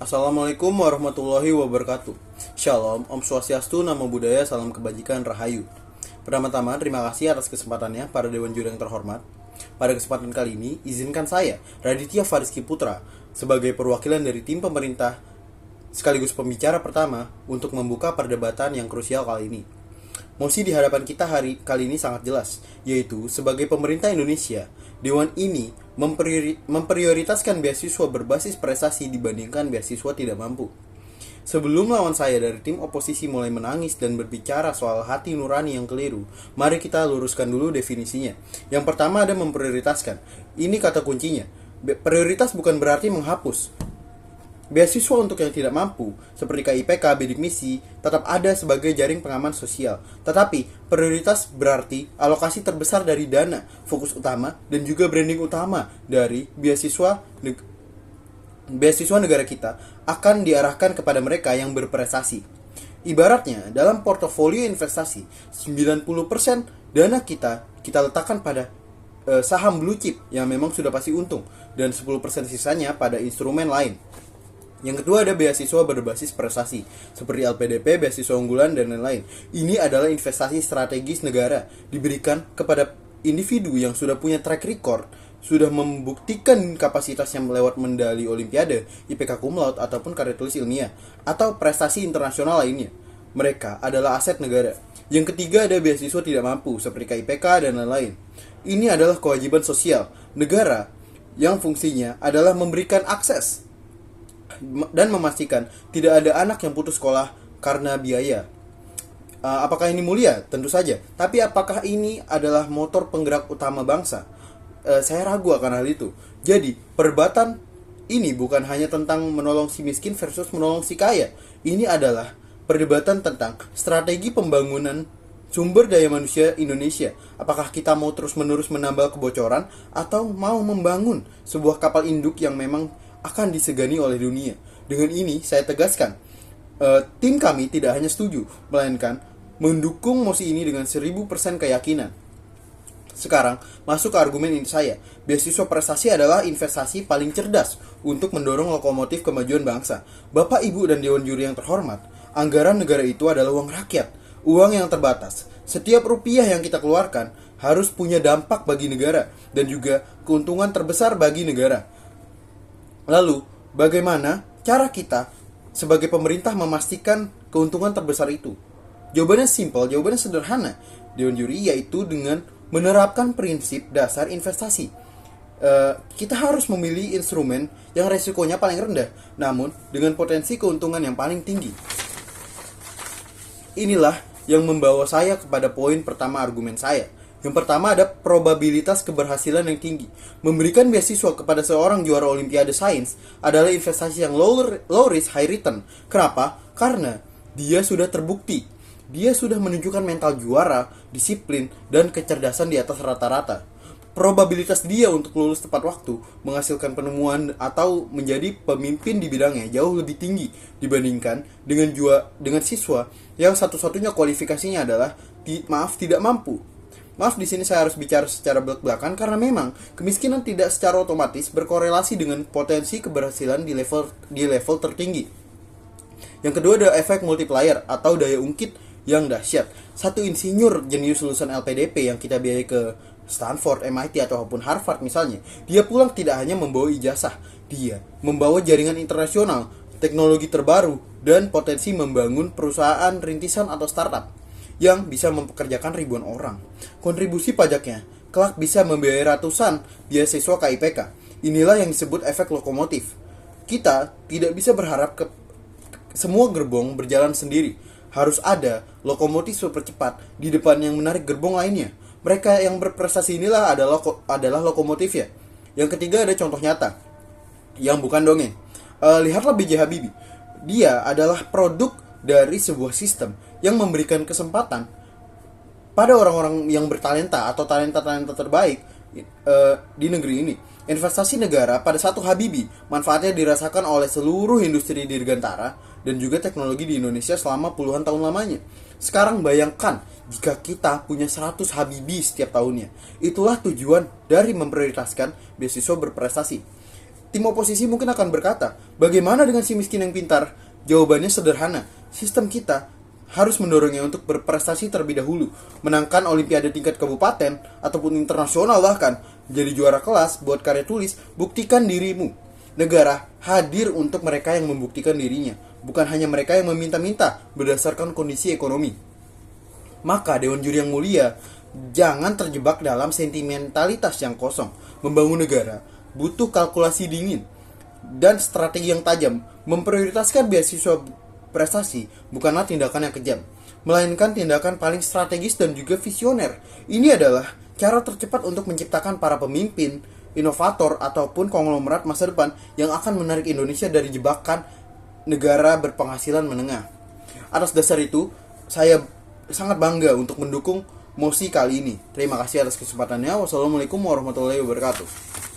Assalamualaikum warahmatullahi wabarakatuh. Shalom, Om Swastiastu, Namo Buddhaya, Salam Kebajikan, Rahayu. Pertama-tama, terima kasih atas kesempatannya para Dewan Juri yang terhormat. Pada kesempatan kali ini, izinkan saya, Raditya Fariski Putra, sebagai perwakilan dari tim pemerintah sekaligus pembicara pertama untuk membuka perdebatan yang krusial kali ini. Mosi di hadapan kita kali ini sangat jelas, yaitu sebagai pemerintah Indonesia, Dewan ini memprioritaskan beasiswa berbasis prestasi dibandingkan beasiswa tidak mampu. Sebelum lawan saya dari tim oposisi mulai menangis dan berbicara soal hati nurani yang keliru, mari kita luruskan dulu definisinya. Yang pertama ada memprioritaskan. Ini kata kuncinya. Prioritas bukan berarti menghapus. Beasiswa untuk yang tidak mampu, seperti KIPK, bidik misi, tetap ada sebagai jaring pengaman sosial. Tetapi, prioritas berarti alokasi terbesar dari dana, fokus utama, dan juga branding utama dari beasiswa negara kita akan diarahkan kepada mereka yang berprestasi. Ibaratnya, dalam portofolio investasi, 90% dana kita letakkan pada saham blue chip yang memang sudah pasti untung, dan 10% sisanya pada instrumen lain. Yang kedua ada beasiswa berbasis prestasi, seperti LPDP, beasiswa unggulan, dan lain-lain. Ini adalah investasi strategis negara, diberikan kepada individu yang sudah punya track record, sudah membuktikan kapasitasnya lewat medali olimpiade, IPK cum laude, ataupun karya tulis ilmiah, atau prestasi internasional lainnya. Mereka adalah aset negara. Yang ketiga ada beasiswa tidak mampu, seperti KIPK, dan lain-lain. Ini adalah kewajiban sosial negara yang fungsinya adalah memberikan akses dan memastikan tidak ada anak yang putus sekolah karena biaya. Apakah ini mulia? Tentu saja. Tapi apakah ini adalah motor penggerak utama bangsa? Saya ragu akan hal itu. Jadi, perdebatan ini bukan hanya tentang menolong si miskin versus menolong si kaya. Ini adalah perdebatan tentang strategi pembangunan sumber daya manusia Indonesia. Apakah kita mau terus-menerus menambal kebocoran atau mau membangun sebuah kapal induk yang memang akan disegani oleh dunia. Dengan ini saya tegaskan, tim kami tidak hanya setuju, melainkan mendukung mosi ini dengan 1000% keyakinan. Sekarang masuk ke argumen inti saya. Beasiswa prestasi adalah investasi paling cerdas untuk mendorong lokomotif kemajuan bangsa. Bapak, Ibu, dan Dewan Juri yang terhormat, anggaran negara itu adalah uang rakyat, uang yang terbatas. Setiap rupiah yang kita keluarkan harus punya dampak bagi negara dan juga keuntungan terbesar bagi negara. Lalu, bagaimana cara kita sebagai pemerintah memastikan keuntungan terbesar itu? Jawabannya simpel, jawabannya sederhana. Dewan Juri yaitu dengan menerapkan prinsip dasar investasi. Kita harus memilih instrumen yang resikonya paling rendah, namun dengan potensi keuntungan yang paling tinggi. Inilah yang membawa saya kepada poin pertama argumen saya. Yang pertama ada probabilitas keberhasilan yang tinggi. Memberikan beasiswa kepada seorang juara olimpiade sains adalah investasi yang low risk high return. Kenapa? Karena dia sudah terbukti. Dia sudah menunjukkan mental juara, disiplin, dan kecerdasan di atas rata-rata. Probabilitas dia untuk lulus tepat waktu, menghasilkan penemuan atau menjadi pemimpin di bidangnya jauh lebih tinggi dibandingkan dengan siswa yang satu-satunya kualifikasinya adalah tidak mampu. Maaf, di sini saya harus bicara secara belak-belakan karena memang kemiskinan tidak secara otomatis berkorelasi dengan potensi keberhasilan di level tertinggi. Yang kedua ada efek multiplier atau daya ungkit yang dahsyat. Satu insinyur jenius lulusan LPDP yang kita biayai ke Stanford, MIT ataupun Harvard misalnya, dia pulang tidak hanya membawa ijazah, dia membawa jaringan internasional, teknologi terbaru, dan potensi membangun perusahaan rintisan atau startup yang bisa mempekerjakan ribuan orang. Kontribusi pajaknya kelak bisa membiayai ratusan beasiswa KIPK. Inilah yang disebut efek lokomotif. Kita tidak bisa berharap semua gerbong berjalan sendiri. Harus ada lokomotif super cepat di depan yang menarik gerbong lainnya. Mereka yang berprestasi inilah adalah lokomotif ya. Yang ketiga ada contoh nyata yang bukan dongeng. Lihatlah B.J. Habibie. Dia adalah produk dari sebuah sistem yang memberikan kesempatan pada orang-orang yang bertalenta atau talenta-talenta terbaik di negeri ini. Investasi negara pada satu Habibie manfaatnya dirasakan oleh seluruh industri dirgantara dan juga teknologi di Indonesia selama puluhan tahun lamanya. Sekarang bayangkan jika kita punya 100 Habibie setiap tahunnya. Itulah tujuan dari memprioritaskan beasiswa berprestasi. Tim oposisi mungkin akan berkata, bagaimana dengan si miskin yang pintar? Jawabannya sederhana, sistem kita harus mendorongnya untuk berprestasi terlebih dahulu, menangkan olimpiade tingkat kabupaten ataupun internasional, bahkan jadi juara kelas, buat karya tulis, buktikan dirimu. Negara hadir untuk mereka yang membuktikan dirinya, bukan hanya mereka yang meminta-minta berdasarkan kondisi ekonomi. Maka Dewan Juri yang mulia, jangan terjebak dalam sentimentalitas yang kosong. Membangun negara butuh kalkulasi dingin dan strategi yang tajam. Memprioritaskan beasiswa prestasi bukanlah tindakan yang kejam, melainkan tindakan paling strategis dan juga visioner. Ini adalah cara tercepat untuk menciptakan para pemimpin, inovator, ataupun konglomerat masa depan yang akan menarik Indonesia dari jebakan negara berpenghasilan menengah. Atas dasar itu, saya sangat bangga untuk mendukung mosi kali ini. Terima kasih atas kesempatannya. Wassalamualaikum warahmatullahi wabarakatuh.